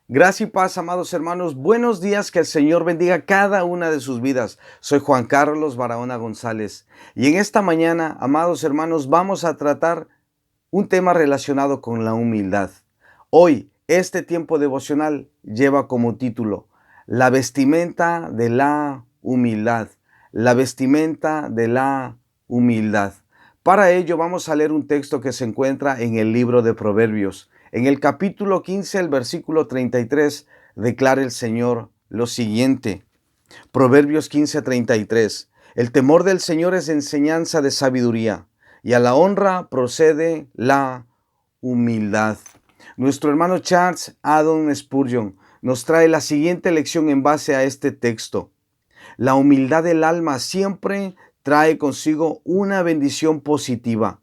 Gracia y paz, amados hermanos. Buenos días, que el Señor bendiga cada una de sus vidas. Soy Juan Carlos Barahona González y en esta mañana, amados hermanos, vamos a tratar un tema relacionado con la humildad. Hoy, este tiempo devocional lleva como título La vestimenta de la humildad. La vestimenta de la humildad. Para ello vamos a leer un texto que se encuentra en el libro de Proverbios. En el capítulo 15, el versículo 33, declara el Señor lo siguiente. Proverbios 15:33. El temor del Señor es enseñanza de sabiduría, y a la honra procede la humildad. Nuestro hermano Charles Haddon Spurgeon nos trae la siguiente lección en base a este texto. La humildad del alma siempre trae consigo una bendición positiva.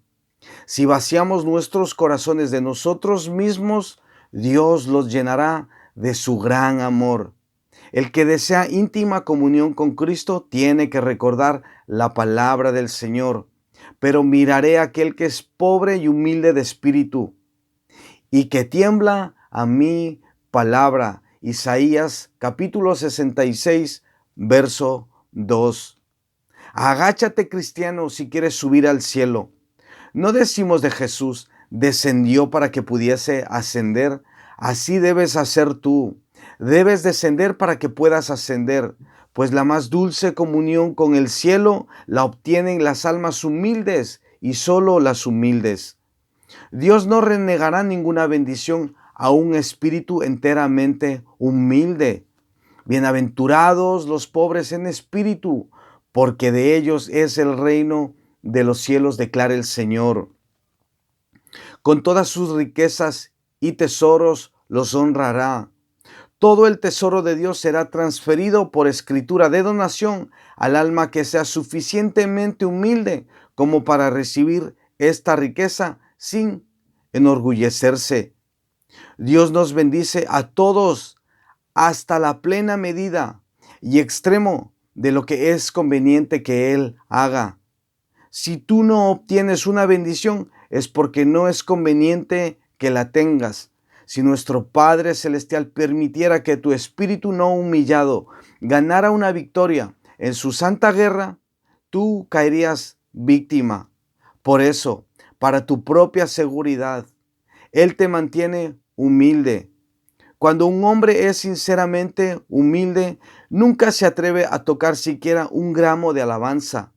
Si vaciamos nuestros corazones de nosotros mismos, Dios los llenará de su gran amor. El que desea íntima comunión con Cristo tiene que recordar la palabra del Señor. Pero miraré a aquel que es pobre y humilde de espíritu y que tiembla a mi palabra. Isaías capítulo 66, verso 2. Agáchate, cristiano, si quieres subir al cielo. No decimos de Jesús, descendió para que pudiese ascender. Así debes hacer tú. Debes descender para que puedas ascender, pues la más dulce comunión con el cielo la obtienen las almas humildes y solo las humildes. Dios no renegará ninguna bendición a un espíritu enteramente humilde. Bienaventurados los pobres en espíritu, porque de ellos es el reino de los cielos, declara el Señor. Con todas sus riquezas y tesoros los honrará. Todo el tesoro de Dios será transferido por escritura de donación al alma que sea suficientemente humilde como para recibir esta riqueza sin enorgullecerse. Dios nos bendice a todos hasta la plena medida y extremo de lo que es conveniente que Él haga. Si tú no obtienes una bendición, es porque no es conveniente que la tengas. Si nuestro Padre Celestial permitiera que tu espíritu no humillado ganara una victoria en su santa guerra, tú caerías víctima. Por eso, para tu propia seguridad, Él te mantiene humilde. Cuando un hombre es sinceramente humilde, nunca se atreve a tocar siquiera un gramo de alabanza.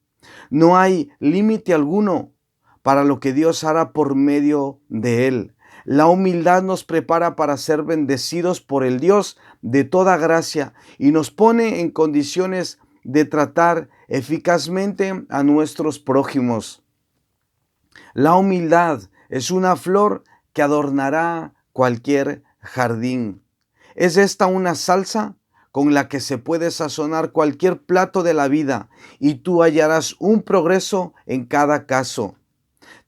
No hay límite alguno para lo que Dios hará por medio de él. La humildad nos prepara para ser bendecidos por el Dios de toda gracia y nos pone en condiciones de tratar eficazmente a nuestros prójimos. La humildad es una flor que adornará cualquier jardín. ¿Es esta una salsa con la que se puede sazonar cualquier plato de la vida y tú hallarás un progreso en cada caso,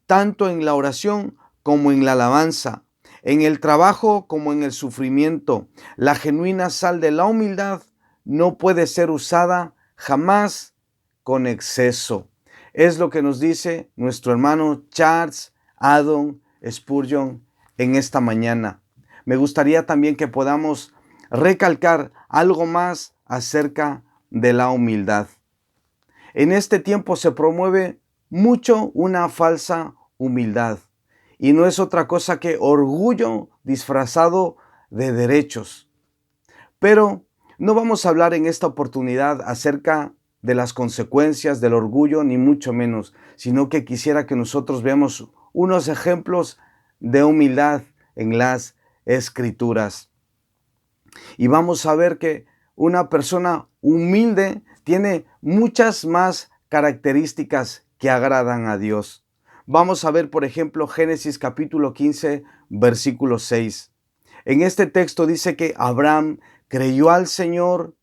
tanto en la oración como en la alabanza, en el trabajo como en el sufrimiento? La genuina sal de la humildad no puede ser usada jamás con exceso. Es lo que nos dice nuestro hermano Charles Haddon Spurgeon en esta mañana. Me gustaría también que podamos recalcar algo más acerca de la humildad. En este tiempo se promueve mucho una falsa humildad y no es otra cosa que orgullo disfrazado de derechos. Pero no vamos a hablar en esta oportunidad acerca de las consecuencias del orgullo, ni mucho menos, sino que quisiera que nosotros veamos unos ejemplos de humildad en las Escrituras. Y vamos a ver que una persona humilde tiene muchas más características que agradan a Dios. Vamos a ver, por ejemplo, Génesis capítulo 15, versículo 6. En este texto dice que Abraham creyó al Señor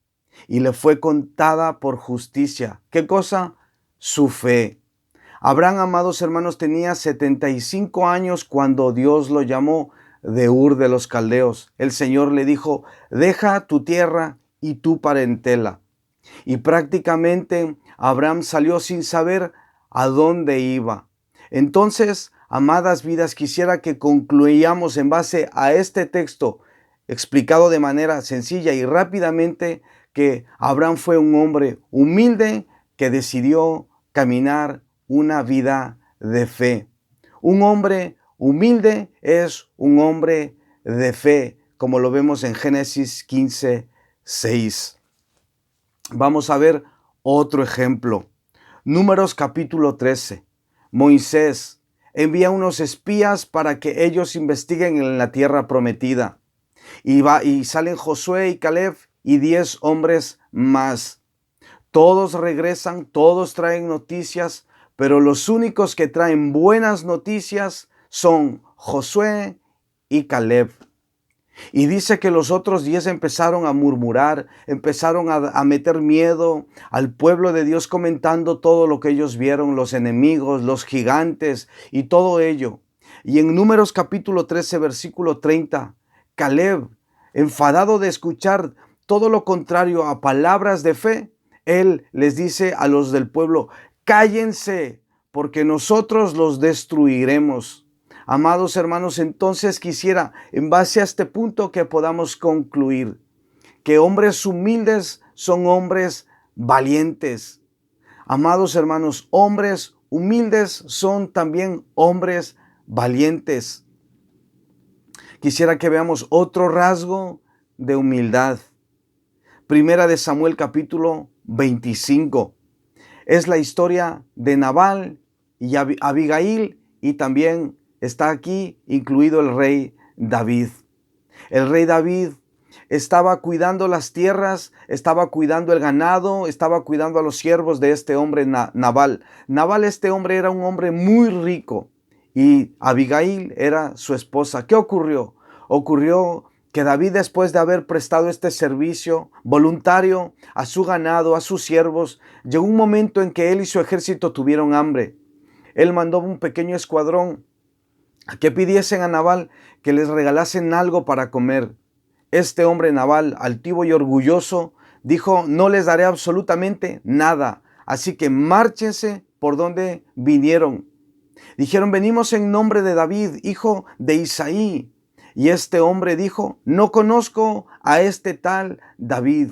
y le fue contada por justicia. ¿Qué cosa? Su fe. Abraham, amados hermanos, tenía 75 años cuando Dios lo llamó de Ur de los Caldeos. El Señor le dijo: deja tu tierra y tu parentela. Y prácticamente Abraham salió sin saber a dónde iba. Entonces, amadas vidas, quisiera que concluyamos en base a este texto explicado de manera sencilla y rápidamente que Abraham fue un hombre humilde que decidió caminar una vida de fe. Un hombre humilde es un hombre de fe, como lo vemos en Génesis 15:6. Vamos a ver otro ejemplo. Números capítulo 13. Moisés envía unos espías para que ellos investiguen en la tierra prometida. Y salen Josué y Caleb y 10 hombres más. Todos regresan, todos traen noticias, pero los únicos que traen buenas noticias son Josué y Caleb. Y dice que los otros 10 empezaron a murmurar, empezaron a meter miedo al pueblo de Dios, comentando todo lo que ellos vieron, los enemigos, los gigantes y todo ello. Y en Números capítulo 13, versículo 30, Caleb, enfadado de escuchar todo lo contrario a palabras de fe, él les dice a los del pueblo: cállense, porque nosotros los destruiremos. Amados hermanos, entonces quisiera, en base a este punto, que podamos concluir que hombres humildes son hombres valientes. Amados hermanos, hombres humildes son también hombres valientes. Quisiera que veamos otro rasgo de humildad. Primera de Samuel capítulo 25. Es la historia de Nabal y Abigail, y también está aquí incluido el rey David. El rey David estaba cuidando las tierras, estaba cuidando el ganado, estaba cuidando a los siervos de este hombre Nabal. Nabal, este hombre, era un hombre muy rico y Abigail era su esposa. ¿Qué ocurrió? Ocurrió que David, después de haber prestado este servicio voluntario a su ganado, a sus siervos, llegó un momento en que él y su ejército tuvieron hambre. Él mandó un pequeño escuadrón a que pidiesen a Nabal que les regalasen algo para comer. Este hombre Nabal, altivo y orgulloso, dijo: no les daré absolutamente nada, así que márchense por donde vinieron. Dijeron: venimos en nombre de David, hijo de Isaí. Y este hombre dijo: no conozco a este tal David.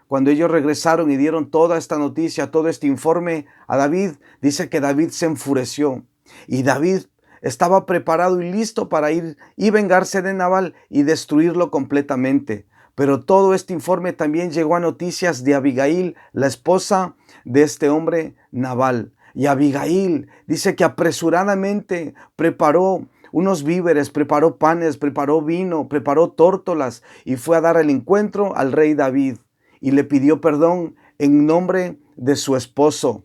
Cuando ellos regresaron y dieron toda esta noticia, todo este informe a David, dice que David se enfureció. Y David estaba preparado y listo para ir y vengarse de Nabal y destruirlo completamente. Pero todo este informe también llegó a noticias de Abigail, la esposa de este hombre Nabal. Y Abigail dice que apresuradamente preparó unos víveres, preparó panes, preparó vino, preparó tórtolas y fue a dar el encuentro al rey David y le pidió perdón en nombre de su esposo.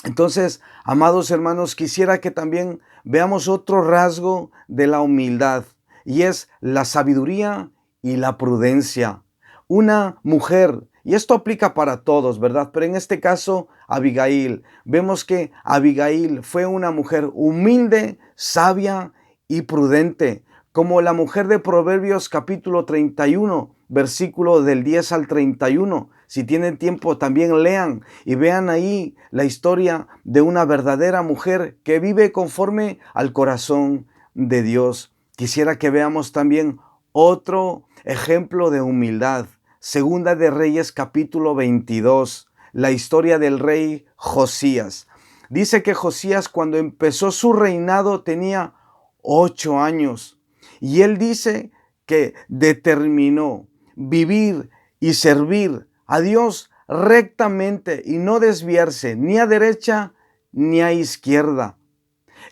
Entonces, amados hermanos, quisiera que también veamos otro rasgo de la humildad, y es la sabiduría y la prudencia. Una mujer, y esto aplica para todos, ¿verdad? Pero en este caso, Abigail. Vemos que Abigail fue una mujer humilde, sabia y prudente, como la mujer de Proverbios capítulo 31, versículo del 10 al 31. Si tienen tiempo, también lean y vean ahí la historia de una verdadera mujer que vive conforme al corazón de Dios. Quisiera que veamos también otro ejemplo de humildad. Segunda de Reyes capítulo 22, la historia del rey Josías. Dice que Josías, cuando empezó su reinado, tenía 8 años. Y él dice que determinó vivir y servir a Dios rectamente y no desviarse ni a derecha ni a izquierda.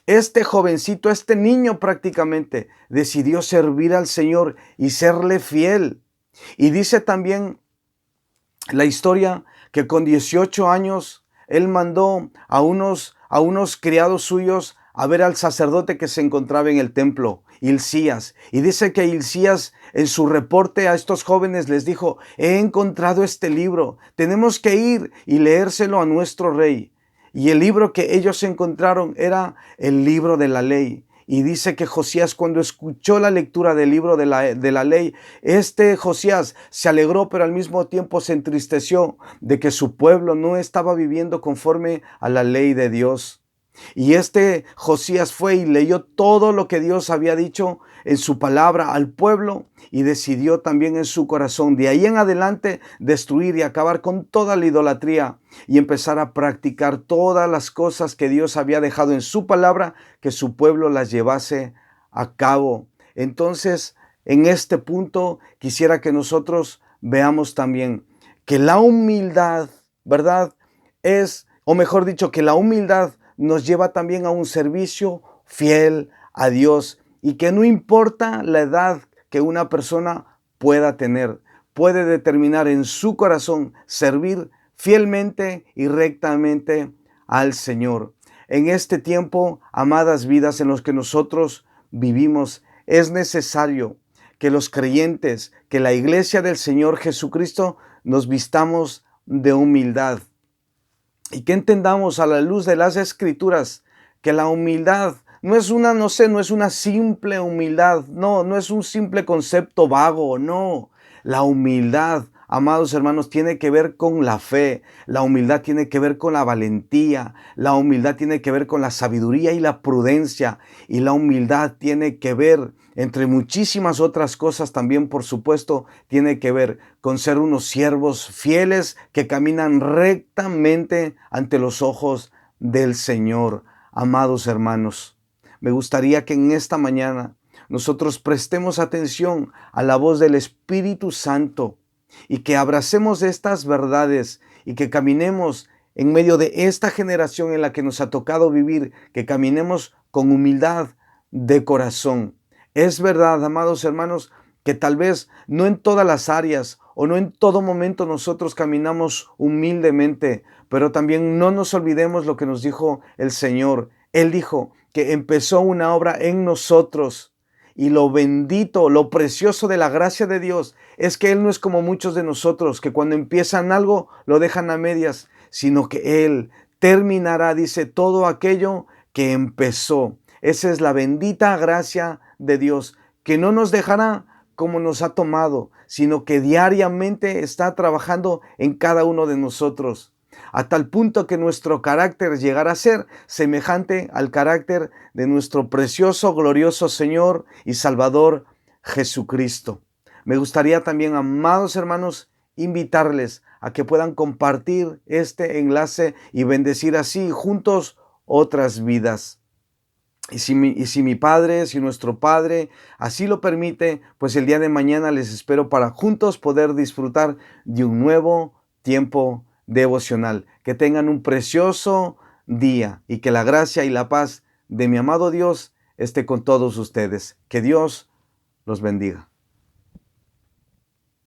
Este jovencito, este niño prácticamente, decidió servir al Señor y serle fiel. Y dice también la historia que con 18 años él mandó a unos criados suyos a ver al sacerdote que se encontraba en el templo, Hilcías. Y dice que Hilcías, en su reporte a estos jóvenes, les dijo: he encontrado este libro, tenemos que ir y leérselo a nuestro rey. Y el libro que ellos encontraron era el libro de la ley. Y dice que Josías, cuando escuchó la lectura del libro de la ley, Josías se alegró, pero al mismo tiempo se entristeció de que su pueblo no estaba viviendo conforme a la ley de Dios. Y Josías fue y leyó todo lo que Dios había dicho en su palabra al pueblo y decidió también en su corazón de ahí en adelante destruir y acabar con toda la idolatría y empezar a practicar todas las cosas que Dios había dejado en su palabra, que su pueblo las llevase a cabo. Entonces, en este punto quisiera que nosotros veamos también que la humildad, ¿verdad? O mejor dicho, que la humildad nos lleva también a un servicio fiel a Dios y que no importa la edad que una persona pueda tener, puede determinar en su corazón servir fielmente y rectamente al Señor. En este tiempo, amadas vidas en los que nosotros vivimos, es necesario que los creyentes, que la iglesia del Señor Jesucristo nos vistamos de humildad y que entendamos a la luz de las Escrituras que la humildad no es no es una simple humildad, no es un simple concepto vago, no. La humildad, amados hermanos, tiene que ver con la fe, la humildad tiene que ver con la valentía, la humildad tiene que ver con la sabiduría y la prudencia, y la humildad tiene que ver, entre muchísimas otras cosas también, por supuesto, tiene que ver con ser unos siervos fieles que caminan rectamente ante los ojos del Señor. Amados hermanos, me gustaría que en esta mañana nosotros prestemos atención a la voz del Espíritu Santo y que abracemos estas verdades y que caminemos en medio de esta generación en la que nos ha tocado vivir, que caminemos con humildad de corazón. Es verdad, amados hermanos, que tal vez no en todas las áreas o no en todo momento nosotros caminamos humildemente, pero también no nos olvidemos lo que nos dijo el Señor. Él dijo que empezó una obra en nosotros y lo bendito, lo precioso de la gracia de Dios es que Él no es como muchos de nosotros, que cuando empiezan algo lo dejan a medias, sino que Él terminará, dice, todo aquello que empezó. Esa es la bendita gracia de Dios, que no nos dejará como nos ha tomado, sino que diariamente está trabajando en cada uno de nosotros, a tal punto que nuestro carácter llegará a ser semejante al carácter de nuestro precioso, glorioso Señor y Salvador Jesucristo. Me gustaría también, amados hermanos, invitarles a que puedan compartir este enlace y bendecir así juntos otras vidas. Y si mi Padre, si nuestro Padre así lo permite, pues el día de mañana les espero para juntos poder disfrutar de un nuevo tiempo devocional. Que tengan un precioso día y que la gracia y la paz de mi amado Dios esté con todos ustedes. Que Dios los bendiga.